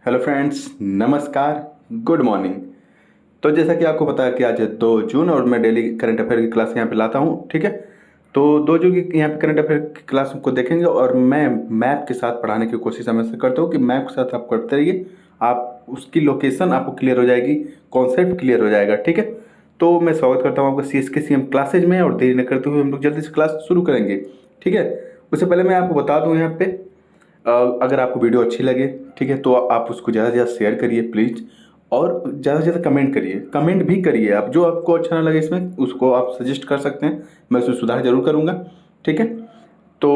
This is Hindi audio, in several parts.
हेलो फ्रेंड्स, नमस्कार, गुड मॉर्निंग। तो जैसा कि आपको पता है कि आज है 2 जून और मैं डेली करंट अफेयर की क्लास यहाँ पे लाता हूँ, ठीक है। तो 2 जून की यहाँ पे करंट अफेयर की क्लास को देखेंगे और मैं मैप के साथ पढ़ाने की कोशिश हमेशा करता हूँ कि मैप के साथ आप करते रहिए, आप उसकी लोकेशन आपको क्लियर हो जाएगी, कॉन्सेप्ट क्लियर हो जाएगा, ठीक है। तो मैं स्वागत करता हूँ आपका CSK CM क्लासेज में और देरी न करते हुए हम लोग जल्दी से क्लास शुरू करेंगे, ठीक है। उससे पहले मैं आपको बता दूँ यहाँ पे अगर आपको वीडियो अच्छी लगे, ठीक है, तो आप उसको ज़्यादा से ज़्यादा शेयर करिए प्लीज़। और ज़्यादा से ज़्यादा कमेंट करिए, कमेंट भी करिए आप, जो आपको अच्छा ना लगे इसमें उसको आप सजेस्ट कर सकते हैं, मैं उसमें सुधार ज़रूर करूँगा, ठीक है। तो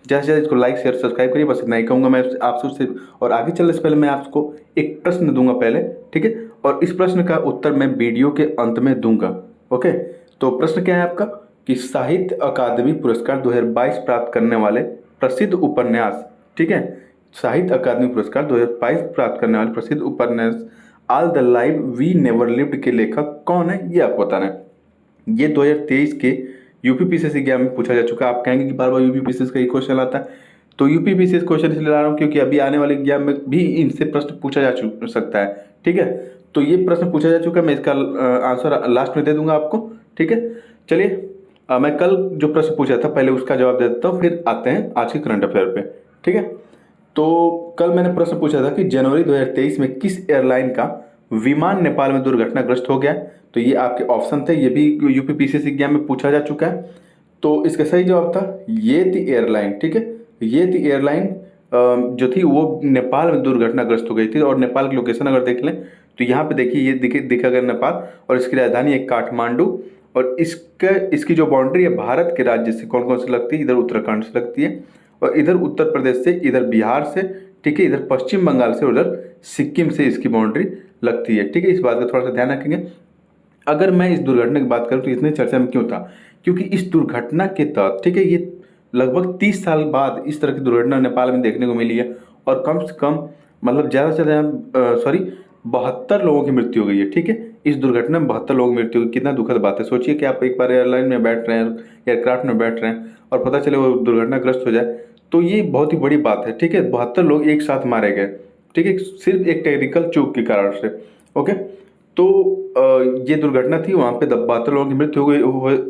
ज़्यादा से ज़्यादा इसको लाइक शेयर सब्सक्राइब करिए, बस इतना ही कहूँगा मैं आपसे उससे। और आगे चलने से पहले मैं आपको एक प्रश्न दूंगा पहले, ठीक है, और इस प्रश्न का उत्तर मैं वीडियो के अंत में दूंगा, ओके। तो प्रश्न क्या है आपका कि साहित्य अकादमी पुरस्कार 2022 प्राप्त करने वाले प्रसिद्ध उपन्यास, ठीक है, साहित्य अकादमी पुरस्कार 2022 प्राप्त करने वाले प्रसिद्ध उपन्यास all the life we never lived के लेखक कौन है, ये आपको बताना है। ये 2023 के यूपी एग्जाम में पूछा जा चुका है। आप कहेंगे कि बार बार यूपी का ही क्वेश्चन आता है, तो यूपी क्वेश्चन इसलिए ला रहा हूँ क्योंकि अभी आने वाले एग्जाम में भी इनसे प्रश्न पूछा जा सकता है, ठीक है। तो ये प्रश्न पूछा जा चुका है, मैं इसका आंसर लास्ट में दे दूंगा आपको, ठीक है। चलिए, मैं कल जो प्रश्न पूछा था पहले उसका जवाब दे देता हूँ, फिर आते हैं आज के करंट अफेयर पे, ठीक है। तो कल मैंने प्रश्न पूछा था कि जनवरी 2023 में किस एयरलाइन का विमान नेपाल में दुर्घटनाग्रस्त हो गया। तो ये आपके ऑप्शन थे, ये भी यूपी एग्जाम में पूछा जा चुका है। तो इसका सही जवाब था ये थी एयरलाइन, ठीक है। ये थी एयरलाइन जो थी वो नेपाल में दुर्घटनाग्रस्त हो गई थी। और नेपाल की लोकेशन अगर देख लें तो यहाँ पे देखिए, ये दिखा गया नेपाल, और इसकी राजधानी है काठमांडू। और इसकी जो बाउंड्री है भारत के राज्य से कौन कौन से लगती है, इधर उत्तराखंड से लगती है, और इधर उत्तर प्रदेश से, इधर बिहार से, ठीक है, इधर पश्चिम बंगाल से, उधर सिक्किम से इसकी बाउंड्री लगती है, ठीक है। इस बात का थोड़ा सा ध्यान रखेंगे। अगर मैं इस दुर्घटना की बात करूं तो इतने चर्चा में क्यों था, क्योंकि इस दुर्घटना के तहत, ठीक है, ये लगभग 30 साल बाद इस तरह की दुर्घटना नेपाल में देखने को मिली है। और कम से कम मतलब ज़्यादा से ज़्यादा 72 लोगों की मृत्यु हो गई है, ठीक है। इस दुर्घटना में 72 लोगों की मृत्यु हुई, कितना दुखद बात है। सोचिए कि आप एक बार एयरलाइन में बैठ रहे हैं, एयरक्राफ्ट में बैठ रहे हैं और पता चले वो दुर्घटनाग्रस्त हो जाए, तो ये बहुत ही बड़ी बात है, ठीक है। 72 लोग एक साथ मारे गए, ठीक है, सिर्फ एक टेक्निकल चूक के कारण से, ओके। तो ये दुर्घटना थी, वहाँ पे 72 लोगों की मृत्यु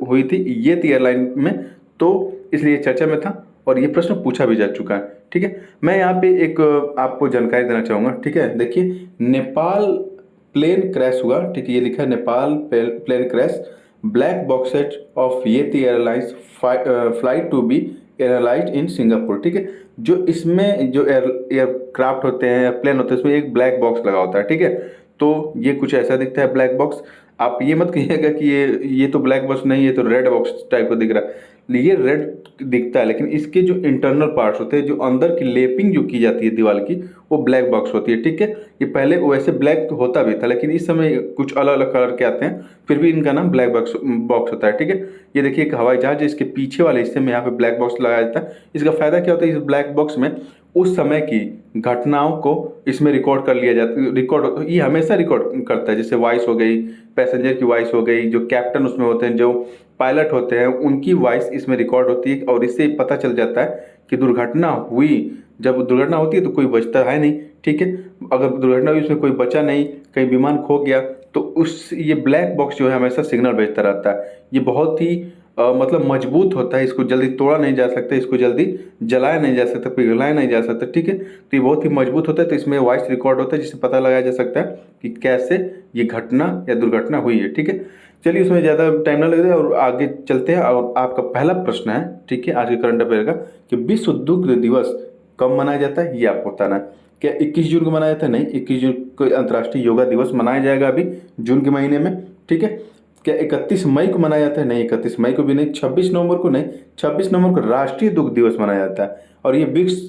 हुई थी, ये थी एयरलाइन में। तो इसलिए चर्चा में था और ये प्रश्न पूछा भी जा चुका है, ठीक है। मैं यहाँ पे एक आपको जानकारी देना चाहूँगा, ठीक है। देखिए, नेपाल प्लेन क्रैश हुआ, ठीक है, ये लिखा है Nepal plane crash, black boxes of Yeti airlines flight to be analysed in Singapore, ठीक है। जो इसमें जो एयरक्राफ्ट होते हैं, प्लेन होते हैं, इसमें एक ब्लैक बॉक्स लगा होता है, ठीक है। तो ये कुछ ऐसा दिखता है ब्लैक बॉक्स। आप ये मत कहिएगा कि ये तो ब्लैक बॉक्स नहीं, ये तो रेड बॉक्स टाइप का दिख रहा है। ये रेड दिखता है, लेकिन इसके जो इंटरनल पार्ट्स होते हैं, जो अंदर की लेपिंग जो की जाती है दीवार की, वो ब्लैक बॉक्स होती है, ठीक है। ये पहले वैसे ब्लैक तो होता भी था, लेकिन इस समय कुछ अलग अलग कलर के आते हैं, फिर भी इनका नाम ब्लैक बॉक्स होता है, ठीक है। ये देखिए एक हवाई जहाज है, इसके पीछे वाले हिस्से में यहाँ पे ब्लैक बॉक्स लगाया जाता है। इसका फायदा क्या होता है, इस ब्लैक बॉक्स में उस समय की घटनाओं को इसमें रिकॉर्ड कर लिया जाता है। रिकॉर्ड ये हमेशा रिकॉर्ड करता है, जैसे वॉइस हो गई, पैसेंजर की वॉइस हो गई, जो कैप्टन उसमें होते हैं, जो पायलट होते हैं, उनकी वॉइस इसमें रिकॉर्ड होती है। और इससे पता चल जाता है कि दुर्घटना हुई। जब दुर्घटना होती है तो कोई बचता है नहीं, ठीक है। अगर दुर्घटना हुई उसमें कोई बचा नहीं, कहीं विमान खो गया, तो उस ये ब्लैक बॉक्स जो है हमेशा सिग्नल भेजता रहता है। ये बहुत ही मतलब मजबूत होता है, इसको जल्दी तोड़ा नहीं जा सकता, इसको जल्दी जलाया नहीं जा सकता, पिघलाया नहीं जा सकता, ठीक है। तो ये बहुत ही मजबूत होता है, तो इसमें वॉइस रिकॉर्ड होता है जिससे पता लगाया जा सकता है कि कैसे ये घटना या दुर्घटना हुई है, ठीक है। चलिए, उसमें ज़्यादा टाइम ना लगे और आगे चलते हैं। और आपका पहला प्रश्न है, ठीक है, आज के करंट अफेयर का, कि विश्व दुग्ध दिवस कब मनाया जाता है, ये आपको बताना है। क्या 21 जून को मनाया जाता है? नहीं, 21 जून को अंतर्राष्ट्रीय योगा दिवस मनाया जाएगा अभी जून के महीने में, ठीक है। क्या 31 मई को मनाया जाता है? नहीं, 31 मई को भी नहीं। 26 नवंबर को नहीं, 26 नवंबर को राष्ट्रीय दुग्ध दिवस मनाया जाता है। और ये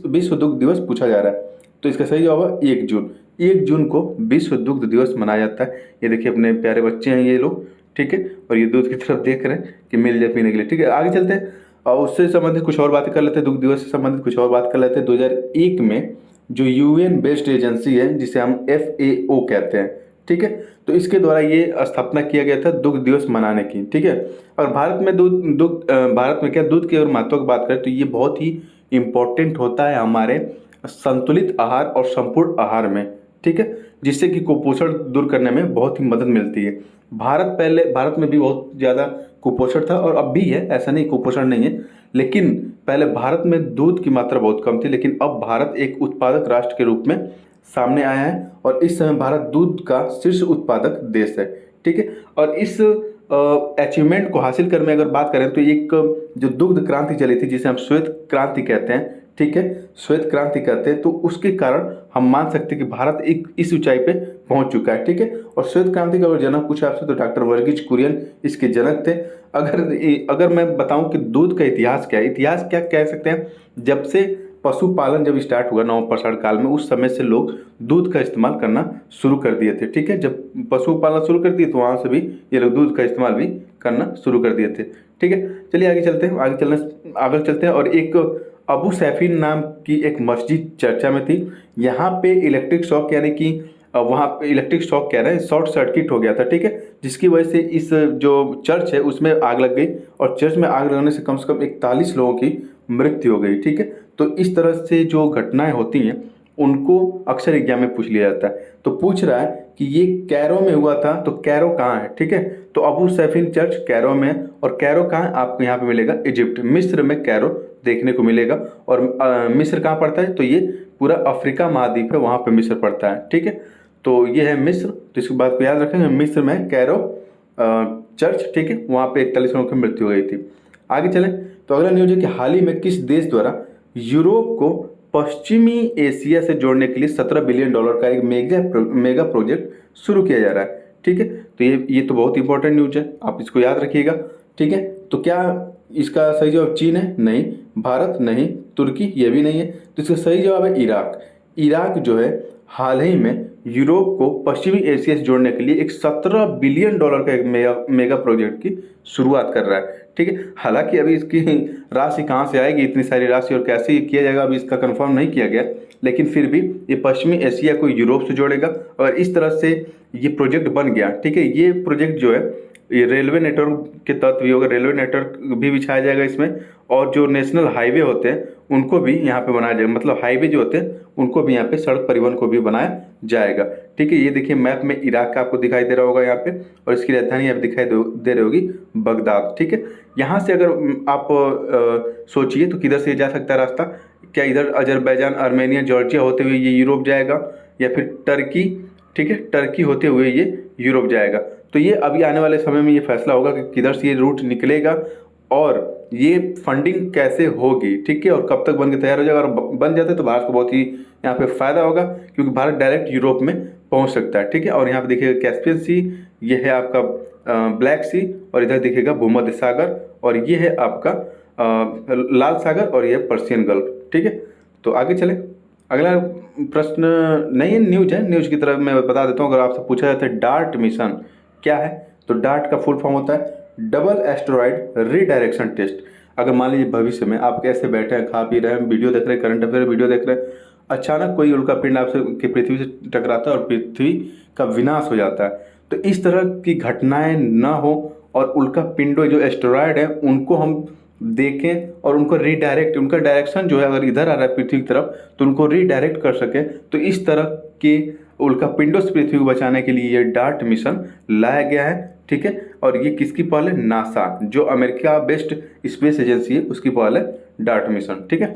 विश्व दुग्ध दिवस पूछा जा रहा है, तो इसका सही जवाब है 1 जून। 1 जून को विश्व दुग्ध दिवस मनाया जाता है। ये देखिए अपने प्यारे बच्चे हैं ये लोग, ठीक है, और ये दूध की तरफ देख रहे हैं कि मिल जाए पीने के लिए, ठीक है। आगे चलते हैं और उससे संबंधित कुछ और बातें कर लेते हैं, दुग्ध दिवस से संबंधित कुछ और बात कर लेते हैं। 2001 में जो यूएन बेस्ड एजेंसी है, जिसे हम FAO कहते हैं, ठीक है, तो इसके द्वारा ये स्थापना किया गया था दुग्ध दिवस मनाने की, ठीक है। और भारत में क्या दूध के और महत्व की बात करें तो ये बहुत ही इम्पोर्टेंट होता है हमारे संतुलित आहार और संपूर्ण आहार में, ठीक है, जिससे कि कुपोषण दूर करने में बहुत ही मदद मिलती है। भारत में भी बहुत ज़्यादा कुपोषण था और अब भी है, ऐसा नहीं कुपोषण नहीं है, लेकिन पहले भारत में दूध की मात्रा बहुत कम थी, लेकिन अब भारत एक उत्पादक राष्ट्र के रूप में सामने आया है और इस समय भारत दूध का शीर्ष उत्पादक देश है। ठीक है, और इस अचीवमेंट को हासिल करने में अगर बात करें तो एक जो दुग्ध क्रांति चली थी, जिसे हम श्वेत क्रांति कहते हैं, ठीक है, श्वेत क्रांति कहते हैं, तो उसके कारण हम मान सकते हैं कि भारत एक इस ऊंचाई पे पहुंच चुका है। ठीक है, और श्वेत क्रांति का अगर जनक पूछा आपसे तो डॉक्टर वर्गीज कुरियन इसके जनक थे। अगर मैं बताऊं कि दूध का इतिहास क्या है, इतिहास क्या कह सकते हैं, जब से पशुपालन जब स्टार्ट हुआ नवपाषाण काल में, उस समय से लोग दूध का इस्तेमाल करना शुरू कर दिए थे। ठीक है, जब पशुपालन शुरू कर दिए तो वहाँ से भी ये लोग दूध का इस्तेमाल भी करना शुरू कर दिए थे। ठीक है, चलिए आगे चलते हैं, आगे चलते हैं। और एक अबू सैफीन नाम की एक मस्जिद चर्चा में थी। यहाँ पे इलेक्ट्रिक शॉक यानी कि वहाँ पे इलेक्ट्रिक शॉक कह रहे हैं, शॉर्ट सर्किट हो गया था। ठीक है, जिसकी वजह से इस जो चर्च है उसमें आग लग गई और चर्च में आग लगने से कम 41 लोगों की मृत्यु हो गई। ठीक है, तो इस तरह से जो घटनाएं होती हैं उनको अक्सर एग्जाम में पूछ लिया जाता है। तो पूछ रहा है कि ये कैरो में हुआ था, तो कैरो कहाँ है? ठीक है, तो अबू सैफीन चर्च कैरो में है। और कैरो कहाँ है? आपको यहाँ पे मिलेगा इजिप्ट, मिस्र में कैरो देखने को मिलेगा। और मिस्र कहाँ पड़ता है? तो ये पूरा अफ्रीका महाद्वीप है, वहाँ पे मिस्र पड़ता है। ठीक है, तो ये है मिस्र, तो इस बात को याद रखेंगे, मिस्र में कैरो चर्च। ठीक है, वहाँ पे 41 लोगों की मृत्यु हो गई थी। आगे चलें तो अगला न्यूज है कि हाल ही में किस देश द्वारा यूरोप को पश्चिमी एशिया से जोड़ने के लिए $17 बिलियन का एक मेगा प्रोजेक्ट शुरू किया जा रहा है। ठीक है, तो ये तो बहुत इंपॉर्टेंट न्यूज है, आप इसको याद रखिएगा। ठीक है, तो क्या इसका सही जवाब चीन है? नहीं। भारत? नहीं। तुर्की? ये भी नहीं है। तो इसका सही जवाब है इराक। इराक जो है हाल ही में यूरोप को पश्चिमी एशिया से जोड़ने के लिए एक $17 बिलियन का एक मेगा प्रोजेक्ट की शुरुआत कर रहा है। ठीक है, हालांकि अभी इसकी राशि कहाँ से आएगी, इतनी सारी राशि, और कैसे किया जाएगा, अभी इसका कंफर्म नहीं किया गया, लेकिन फिर भी ये पश्चिमी एशिया को यूरोप से जोड़ेगा और इस तरह से ये प्रोजेक्ट बन गया। ठीक है, ये प्रोजेक्ट जो है ये रेलवे नेटवर्क के तहत भी होगा, रेलवे नेटवर्क भी बिछाया जाएगा इसमें, और जो नेशनल हाईवे होते हैं उनको भी यहाँ पे बनाया जाएगा, मतलब हाईवे जो होते हैं उनको भी यहाँ पे, सड़क परिवहन को भी बनाया जाएगा। ठीक है, ये देखिए मैप में इराक का आपको दिखाई दे रहा होगा यहाँ पे, और इसकी राजधानी आप दिखाई दे रही होगी बगदाद। ठीक है, यहाँ से अगर आप सोचिए तो किधर से जा सकता है रास्ता, क्या इधर अजरबैजान, आर्मेनिया, जॉर्जिया होते हुए ये यूरोप जाएगा, या फिर टर्की, ठीक है, टर्की होते हुए ये यूरोप जाएगा। तो ये अभी आने वाले समय में ये फैसला होगा कि किधर से ये रूट निकलेगा और ये फंडिंग कैसे होगी। ठीक है, और कब तक बन के तैयार हो जाएगा, और बन जाता है तो भारत को बहुत ही यहाँ पे फायदा होगा, क्योंकि भारत डायरेक्ट यूरोप में पहुँच सकता है। ठीक है, और यहाँ पे देखिएगा कैस्पियन सी, ये है आपका ब्लैक सी, और इधर देखिएगा भूमध्य सागर, और ये है आपका लाल सागर, और ये पर्शियन गल्फ। ठीक है, तो आगे चले, अगला प्रश्न नहीं है, न्यूज है, न्यूज की तरफ मैं बता देता हूँ। अगर आपसे पूछा जाता है डार्ट मिशन क्या है, तो डार्ट का फुल फॉर्म होता है डबल एस्टेरॉयड रीडायरेक्शन टेस्ट। अगर मान लीजिए भविष्य में आप कैसे बैठे हैं, खा पी रहे हैं, वीडियो देख रहे हैं, करंट अफेयर वीडियो देख रहे हैं, अचानक कोई उल्का पिंड आपसे कि पृथ्वी से टकराता है और पृथ्वी का विनाश हो जाता है, तो इस तरह की घटनाएं ना हो और उल्का पिंडों जो एस्टेरॉयड है उनको हम देखें और उनको रीडायरेक्ट, उनका डायरेक्शन जो है अगर इधर आ रहा है पृथ्वी की तरफ तो उनको रीडायरेक्ट कर सके। तो इस तरह के उल्का पिंडों से पृथ्वी को बचाने के लिए ये डार्ट मिशन लाया गया है। ठीक है, और ये किसकी पहल है? नासा, जो अमेरिका बेस्ड स्पेस एजेंसी है, उसकी पहल है डार्ट मिशन। ठीक है,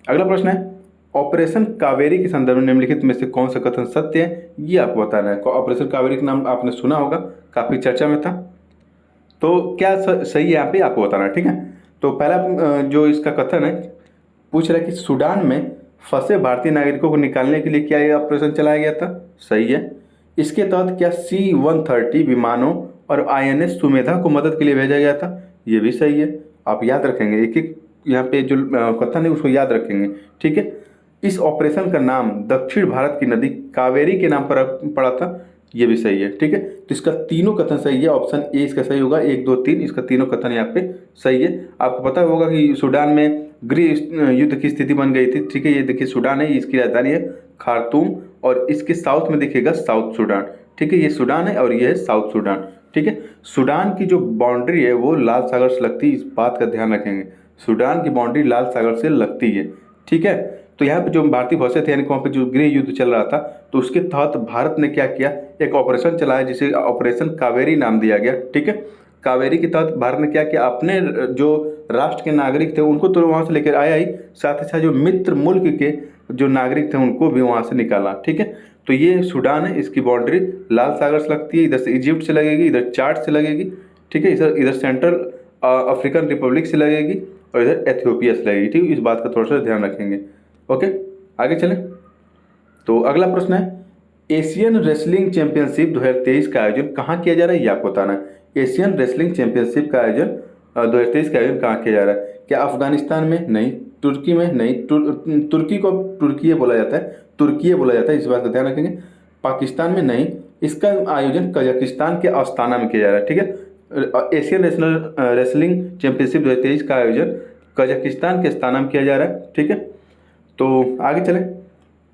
अगला प्रश्न है ऑपरेशन कावेरी के संदर्भ में निम्नलिखित में से कौन सा कथन सत्य है, ये आपको बताना है। ऑपरेशन कावेरी का नाम आपने सुना होगा, काफी चर्चा में था, तो क्या सही है यहाँ पे आपको बताना है। ठीक है, तो पहला जो इसका कथन है, पूछ रहा है कि सूडान में फंसे भारतीय नागरिकों को निकालने के लिए क्या ये ऑपरेशन चलाया गया था? सही है। इसके तहत क्या C-130 विमानों और INS सुमेधा को मदद के लिए भेजा गया था? ये भी सही है। आप याद रखेंगे, एक एक यहाँ पे जो कथन है उसको याद रखेंगे। ठीक है, इस ऑपरेशन का नाम दक्षिण भारत की नदी कावेरी के नाम पर पड़ा था, ये भी सही है। ठीक है, तो इसका तीनों कथन सही है, ऑप्शन ए इसका सही होगा, 1 2 3 इसका तीनों कथन यहाँ पे सही है। आपको पता होगा कि सूडान में गृह युद्ध की स्थिति बन गई थी। ठीक है, ये देखिए सूडान है, इसकी राजधानी है खार्तूम, और इसके साउथ में देखिएगा साउथ सूडान। ठीक है, ये सूडान है और ये है साउथ सूडान। ठीक है, सूडान की जो बाउंड्री है वो लाल सागर से लगती है, इस बात का ध्यान रखेंगे, सूडान की बाउंड्री लाल सागर से लगती है। ठीक है, तो यहाँ पे जो भारतीय फंसे थे, यानी कि वहाँ पे जो गृह युद्ध चल रहा था, तो उसके तहत भारत ने क्या किया, एक ऑपरेशन चलाया जिसे ऑपरेशन कावेरी नाम दिया गया। ठीक है, कावेरी के तहत भारत ने क्या किया, अपने जो राष्ट्र के नागरिक थे उनको तो वहाँ से लेकर आया ही, साथ ही साथ जो मित्र मुल्क के जो नागरिक थे उनको भी वहाँ से निकाला। ठीक है, तो ये सूडान है, इसकी बाउंड्री लाल सागर से लगती है, इधर से इजिप्ट से लगेगी, इधर चाड से लगेगी। ठीक है, इधर इधर सेंट्रल अफ्रीकन रिपब्लिक से लगेगी और इधर एथियोपिया से लगेगी। ठीक है, इस बात का थोड़ा सा ध्यान रखेंगे। ओके, आगे चलें। तो अगला प्रश्न है, एशियन रेसलिंग चैंपियनशिप 2023 का आयोजन कहाँ किया जा रहा है, ये आपको बताना है। एशियन रेसलिंग चैंपियनशिप का आयोजन 2023 का आयोजन कहाँ किया जा रहा है? क्या अफगानिस्तान में? नहीं। तुर्की में? नहीं। तुर्की को तुर्की बोला जाता है, तुर्की बोला जाता है, इस बात का ध्यान रखेंगे। पाकिस्तान में? नहीं। इसका आयोजन कजाकिस्तान के अस्ताना में किया जा रहा है। ठीक है, एशियन रेसलिंग चैंपियनशिप 2023 का आयोजन कजाकिस्तान के अस्ताना में किया जा रहा है। ठीक है, तो आगे चलें।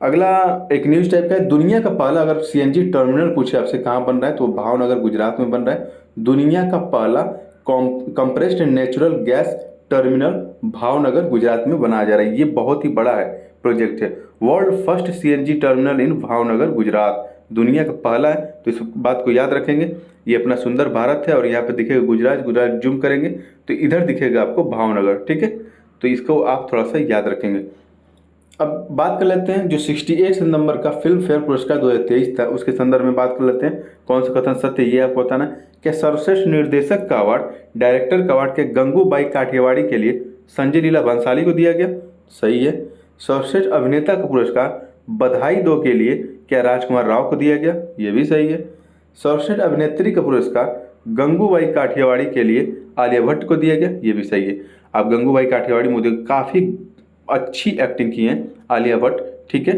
अगला एक न्यूज़ टाइप का है, दुनिया का पहला, अगर सीएनजी टर्मिनल पूछे आपसे कहाँ बन रहा है, तो भावनगर गुजरात में बन रहा है। दुनिया का पहला compressed natural gas terminal Bhavnagar Gujarat में बनाया जा रहा है। ये बहुत ही बड़ा है, प्रोजेक्ट है। World first CNG terminal in Bhavnagar Gujarat, दुनिया का पहला है, तो इस बात को याद रखेंगे। ये अपना सुंदर भारत है और यहाँ पे दिखेगा गुजरात, गुजरात जूम करेंगे तो इधर दिखेगा आपको भावनगर। ठीक है, तो इसको आप थोड़ा सा याद रखेंगे। अब बात कर लेते हैं जो 68 नंबर का फिल्म फेयर पुरस्कार 2023 था, उसके संदर्भ में बात कर लेते हैं। कौन सा कथन सत्य, ये आपको बताना है। क्या सर्वश्रेष्ठ निर्देशक का अवार्ड, डायरेक्टर का अवार्ड के गंगूबाई काठियावाड़ी के लिए संजय लीला भंसाली को दिया गया? सही है। सर्वश्रेष्ठ अभिनेता का पुरस्कार बधाई दो के लिए क्या राजकुमार राव को दिया गया? ये भी सही है। सर्वश्रेष्ठ अभिनेत्री का पुरस्कार गंगूबाई काठियावाड़ी के लिए आलिया भट्ट को दिया गया? ये भी सही है। आप गंगूबाई काठियावाड़ी मुझे काफ़ी अच्छी एक्टिंग की है आलिया भट्ट। ठीक है,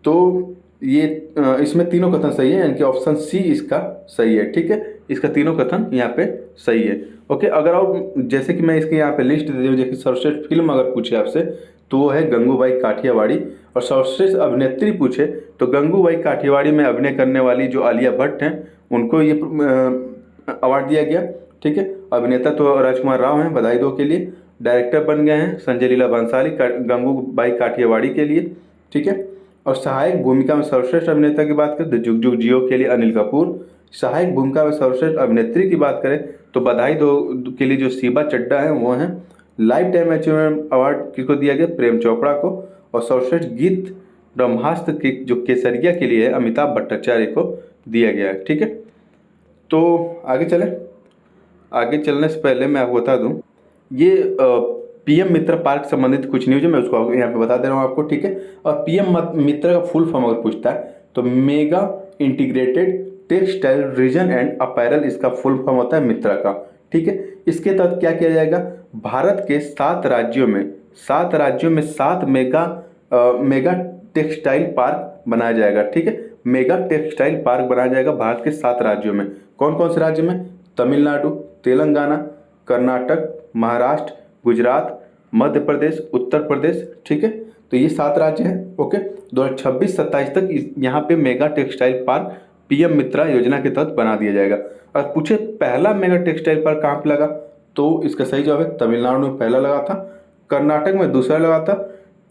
तो ये इसमें तीनों कथन सही है, यानी कि ऑप्शन सी इसका सही है। ठीक है, इसका तीनों कथन यहाँ पे सही है। ओके, अगर और जैसे कि मैं इसके यहाँ पे लिस्ट दे दूँ, जैसे सर्वश्रेष्ठ फिल्म अगर पूछे आपसे तो वो है गंगूबाई काठियावाड़ी, और सर्वश्रेष्ठ अभिनेत्री पूछे तो गंगूबाई काठियावाड़ी में अभिनय करने वाली जो आलिया भट्ट हैं उनको ये अवार्ड दिया गया। ठीक है, अभिनेता तो राजकुमार राव हैं, बधाई दो के लिए। डायरेक्टर बन गए हैं संजय लीला भंसाली गंगूबाई काठियावाड़ी के लिए। ठीक है, और सहायक भूमिका में सर्वश्रेष्ठ अभिनेता की बात करें तो जुग जुग जियो के लिए अनिल कपूर। सहायक भूमिका में सर्वश्रेष्ठ अभिनेत्री की बात करें तो बधाई दो के लिए जो शीबा चड्डा है वो हैं। लाइफ टाइम अचीवमेंट अवार्ड किसको दिया गया? प्रेम चोपड़ा को। और सर्वश्रेष्ठ गीत ब्रह्मास्त्र के जो केसरिया के लिए है अमिताभ भट्टाचार्य को दिया गया है। ठीक है, तो आगे चलें। आगे चलने से पहले मैं आपको बता दूं, ये पीएम मित्र पार्क संबंधित कुछ न्यूज है, मैं उसको यहाँ पे बता दे रहा हूँ आपको। ठीक है, और पीएम मित्र का फुल फॉर्म अगर पूछता है तो mega integrated textile reason and apparel इसका फुल फॉर्म होता है मित्रा का। ठीक है, इसके तहत क्या किया जाएगा? भारत के 7 राज्यों में 7 मेगा टेक्सटाइल पार्क बनाया जाएगा। ठीक है, मेगा टेक्सटाइल पार्क बनाया जाएगा भारत के 7 राज्यों में। कौन कौन से राज्य में? तमिलनाडु, तेलंगाना, कर्नाटक, महाराष्ट्र, गुजरात, मध्य प्रदेश, उत्तर प्रदेश। ठीक है, तो ये 7 राज्य हैं। ओके, 2026-27 तक यहाँ पे मेगा टेक्सटाइल पार्क पीएम मित्रा योजना के तहत बना दिया जाएगा। अगर पूछे पहला मेगा टेक्सटाइल पार्क कहाँ पे लगा, तो इसका सही जवाब है तमिलनाडु में पहला लगा था, कर्नाटक में दूसरा लगा था,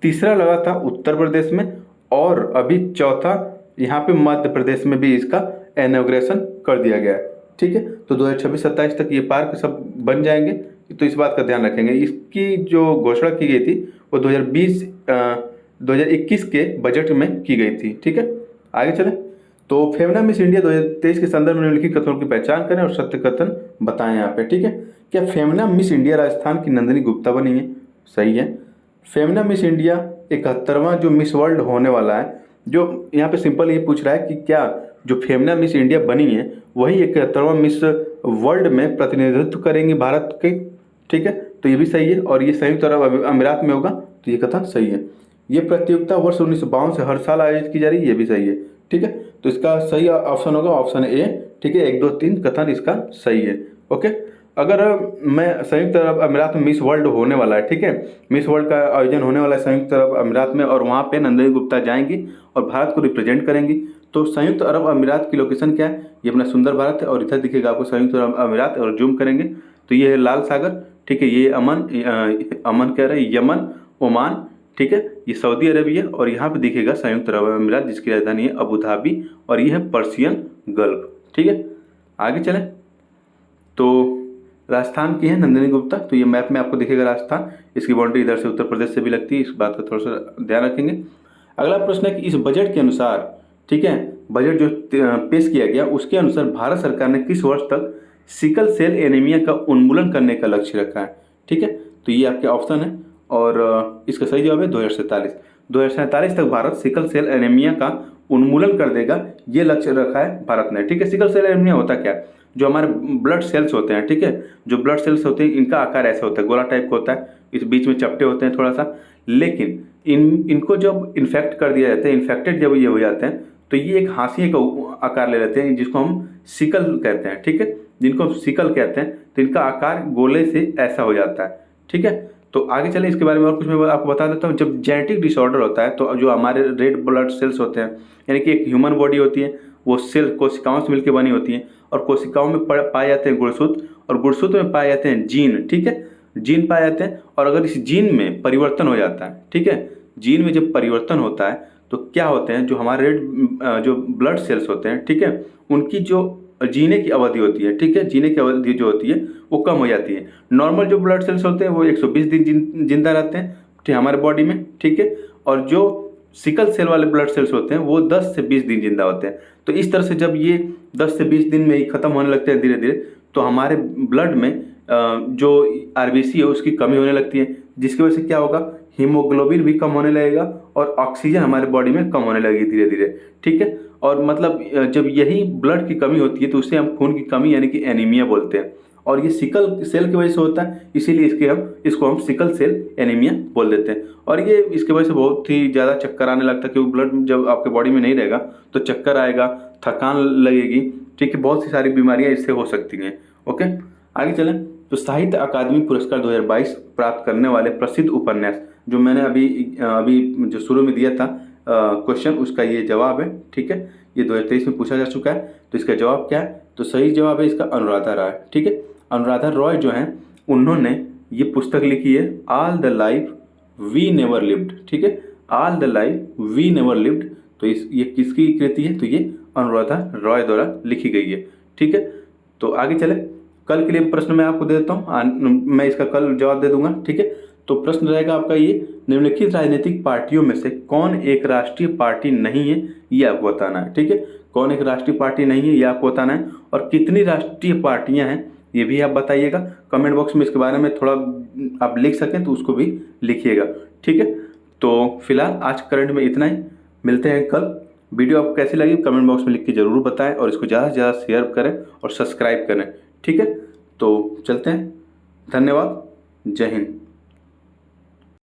तीसरा लगा था उत्तर प्रदेश में, और अभी चौथा यहाँ पे मध्य प्रदेश में भी इसका इनॉग्रेशन कर दिया गया है। ठीक है, तो 2026-27 तक ये पार्क सब बन जाएंगे, तो इस बात का ध्यान रखेंगे। इसकी जो घोषणा की गई थी वो 2021 के बजट में की गई थी। ठीक है, आगे चलें। तो फेमना मिस इंडिया 2023 के संदर्भ में निम्नलिखित कथनों की पहचान करें और सत्य कथन बताएं यहाँ पे। ठीक है, क्या फेमना मिस इंडिया राजस्थान की नंदिनी गुप्ता बनी है? सही है। फेमना मिस इंडिया 71वां जो मिस वर्ल्ड होने वाला है, जो यहाँ पे सिंपल ये पूछ रहा है कि क्या जो फेमना मिस इंडिया बनी है वही 71वां मिस वर्ल्ड में प्रतिनिधित्व करेंगी भारत के? ठीक है, तो ये भी सही है, और ये संयुक्त अरब अमीरात में होगा, तो ये कथन सही है। ये प्रतियोगिता वर्ष 1952 से हर साल आयोजित की जा रही है, ये भी सही है। ठीक है, तो इसका सही ऑप्शन होगा ऑप्शन ए। ठीक है, 1 2 3 कथन इसका सही है। ओके, अगर मैं संयुक्त अरब अमीरात में मिस वर्ल्ड होने वाला है, ठीक है, मिस वर्ल्ड का आयोजन होने वाला है संयुक्त अरब अमीरात में, और वहाँ पे नंदिनी गुप्ता जाएंगी और भारत को रिप्रेजेंट करेंगी, तो संयुक्त अरब अमीरात की लोकेशन क्या है? ये अपना सुंदर भारत है, और इधर दिखेगा आपको संयुक्त अरब अमीरात, और जूम करेंगे तो ये है लाल सागर। ठीक है, ये अमन कह रहे हैं, यमन, ओमान। ठीक है। ये सऊदी अरबिया और यहाँ पे दिखेगा संयुक्त अरब अमीरात, जिसकी राजधानी है अबू धाबी, और ये है पर्शियन गल्फ। ठीक है, आगे चलें। तो राजस्थान की है नंदिनी गुप्ता, तो ये मैप में आपको दिखेगा राजस्थान, इसकी बाउंड्री इधर से उत्तर प्रदेश से भी लगती है, इस बात का थोड़ा सा ध्यान रखेंगे। अगला प्रश्न है कि इस बजट के अनुसार, ठीक है, बजट जो पेश किया गया उसके अनुसार भारत सरकार ने किस वर्ष तक सिकल सेल एनीमिया का उन्मूलन करने का लक्ष्य रखा है। ठीक है, तो ये आपके ऑप्शन है, और इसका सही जवाब है 2047। 2047 तक भारत सिकल सेल एनीमिया का उन्मूलन कर देगा, ये लक्ष्य रखा है भारत ने। ठीक है, सिकल सेल एनीमिया होता क्या है, जो हमारे ब्लड सेल्स होते हैं, ठीक है, जो ब्लड सेल्स होते हैं इनका आकार ऐसा होता है, गोला टाइप का होता है, इस बीच में चपटे होते हैं थोड़ा सा, लेकिन इनको जब इन्फेक्ट कर दिया जाता है, इन्फेक्टेड जब ये हो जाते हैं तो ये एक हाशिए का आकार ले लेते हैं, जिसको हम सिकल कहते हैं। ठीक है, जिनको हम सिकल कहते हैं, तो इनका आकार गोले से ऐसा हो जाता है। ठीक है, तो आगे चलें, इसके बारे में और कुछ मैं आपको बता देता हूँ। जब जेनेटिक डिसऑर्डर होता है तो जो हमारे रेड ब्लड सेल्स होते हैं, यानी कि एक ह्यूमन बॉडी होती है, वो सेल कोशिकाओं से मिलकर बनी होती है, और कोशिकाओं में पाए जाते हैं गुणसूत्र, और गुणसूत्र में पाए जाते हैं जीन। ठीक है, जीन पाए जाते हैं, और अगर इस जीन में परिवर्तन हो जाता है, ठीक है, जीन में जब परिवर्तन होता है तो क्या होते हैं, जो हमारे रेड जो ब्लड सेल्स होते हैं, ठीक है, उनकी जो जीने की अवधि होती है, ठीक है, जीने की अवधि जो होती है वो कम हो जाती है। नॉर्मल जो ब्लड सेल्स होते हैं वो 120 दिन जिंदा रहते हैं, ठीक, हमारे बॉडी में। ठीक है, और जो सिकल सेल वाले ब्लड सेल्स होते हैं वो 10 से 20 दिन जिंदा होते हैं। तो इस तरह से जब ये 10 से 20 दिन में ही खत्म होने लगते हैं धीरे धीरे, तो हमारे ब्लड में जो आरबीसी है उसकी कमी होने लगती है, जिसकी वजह से क्या होगा, हीमोग्लोबिन भी कम होने लगेगा, और ऑक्सीजन हमारे बॉडी में कम होने लगेगी धीरे धीरे। ठीक है, और मतलब जब यही ब्लड की कमी होती है तो उससे हम खून की कमी यानी कि एनीमिया बोलते हैं, और ये सिकल सेल की वजह से होता है, इसीलिए इसको हम सिकल सेल एनीमिया बोल देते हैं। और ये इसकी वजह से बहुत ही ज़्यादा चक्कर आने लगता है, क्योंकि ब्लड जब आपके बॉडी में नहीं रहेगा तो चक्कर आएगा, थकान लगेगी। ठीक है, बहुत सी सारी बीमारियां इससे हो सकती हैं। ओके, आगे चलें। तो साहित्य अकादमी पुरस्कार 2022 प्राप्त करने वाले प्रसिद्ध उपन्यास, जो मैंने अभी जो शुरू में दिया था क्वेश्चन, उसका ये जवाब है। ठीक है, ये 2023 में पूछा जा चुका है, तो इसका जवाब क्या है, तो सही जवाब है इसका अनुराधा राय। ठीक है, अनुराधा रॉय जो हैं उन्होंने ये पुस्तक लिखी है, all the life we never lived. ठीक है, all the life we never lived, तो ये किसकी कृति है, तो ये अनुराधा रॉय द्वारा लिखी गई है। ठीक है, तो आगे चले। कल के लिए प्रश्न मैं आपको दे देता हूँ, मैं इसका कल जवाब दे दूंगा। ठीक है, तो प्रश्न रहेगा आपका ये, निम्नलिखित राजनीतिक पार्टियों में से कौन एक राष्ट्रीय पार्टी नहीं है, ये आपको बताना है। ठीक है, कौन एक राष्ट्रीय पार्टी नहीं है ये आपको बताना है, और कितनी राष्ट्रीय पार्टियां हैं ये भी आप बताइएगा। कमेंट बॉक्स में इसके बारे में थोड़ा आप लिख सकें तो उसको भी लिखिएगा। ठीक है, तो फिलहाल आज करंट में इतना ही, मिलते हैं कल। वीडियो आपको कैसी लगी कमेंट बॉक्स में लिख के ज़रूर बताएं, और इसको ज़्यादा से ज़्यादा शेयर करें और सब्सक्राइब करें। ठीक है, तो चलते हैं, धन्यवाद, जय हिंद।